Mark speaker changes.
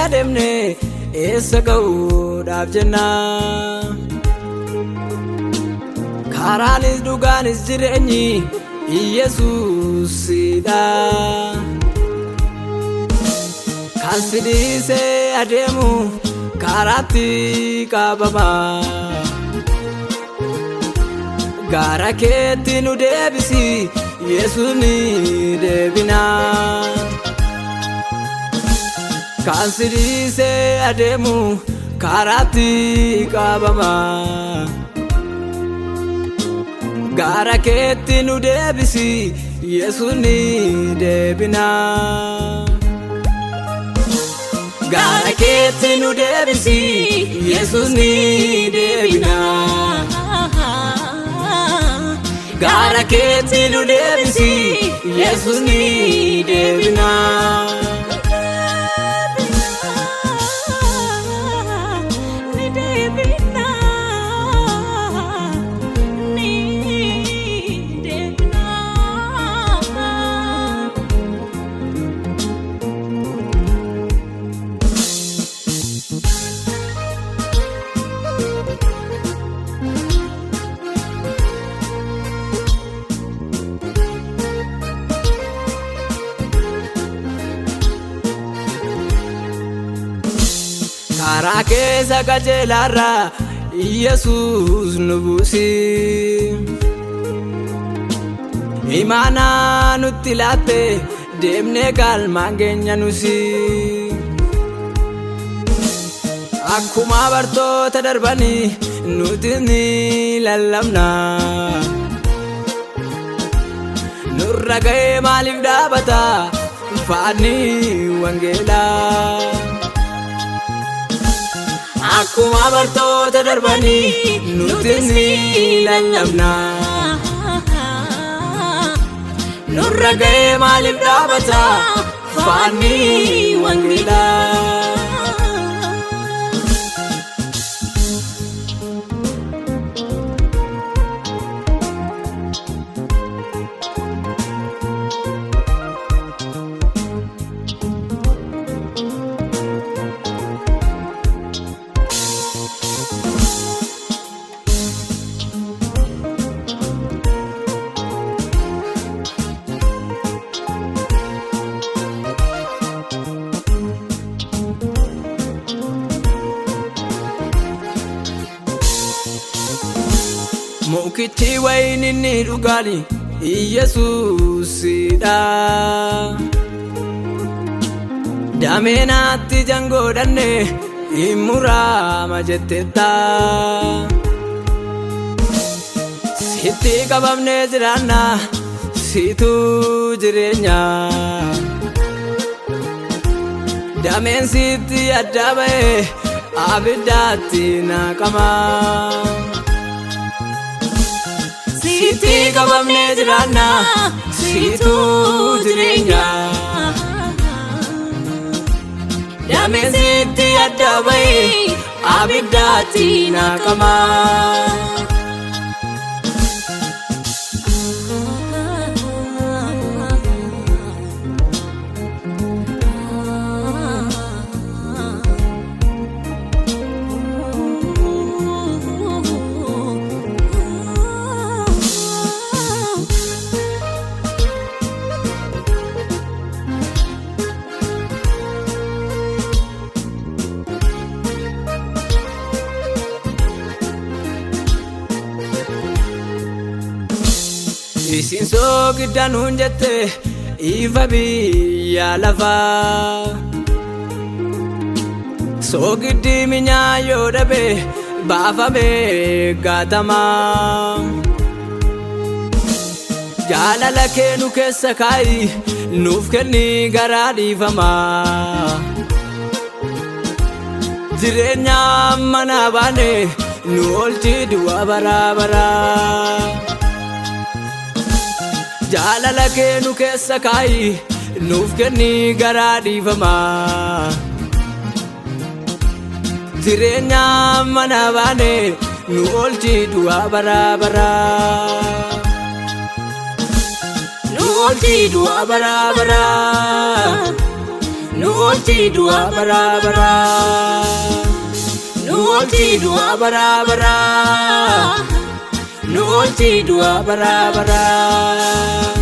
Speaker 1: adeemne eessa ga'uudhaaf jenna. Karaanis dhugaanis jireenyi Yesuusidha. Kan si dhiisee adeemu karaatti qabama. Gara keetti nu deebisi Yesuus ni deebina. Kan si dhiisee adeemu karaatti qabama. Gara keetti nu deebisi Yesuus ni deebina. Gara keetti nu deebisi Yesuus ni deebina. Gara keetti nu deebisi Yesuus ni deebina. Karaa keessa qajeelaarra Yesuus nu buusi. Imaanaa nutti laatte deemnee galmaan keenya nusi. Akkuma bartoota darbanii nuti ni lallabna. Nurra ga'ee maaliif dhaabata faanni wangeelaa. Akkuma bartoota darbanii nuti ni lallabna. Nurra ga'ee maaliif dhaabata faanni wangeelaa. Mukichi wayni ni dhugaani Yesuusidha. Dameenaatti jangoodhanne imuraama jettetta. Sitti qabamnee jiraanna situ jireenya. Dameen sitti adda ba'e abiddaatti naqama. Sitti qabamnee jiraanna situ jireenya. Dameen sitti adda ba'e abiddaatti naqama. Isin soogiddan hunjette ifa biyya lafaa. Soogiddi minyaa yoo dhabe baafame gaatama. Jaalala kee nu keessa kaa'i nuuf kenni garaa dhiifama. Jireenya mana baane nu oolchi du'a bara bara. Jaalala kee nu keessa kaa'i nuuf kenni garaa dhiifama. Jireenya mana baane nu oolchi du'a bara bara. Nu oolchi du'a bara bara. nu oolchii du'aa baraa baraa. Nu oolchii du'aa baraa baraa. Nu oolchii du'aa baraa baraa.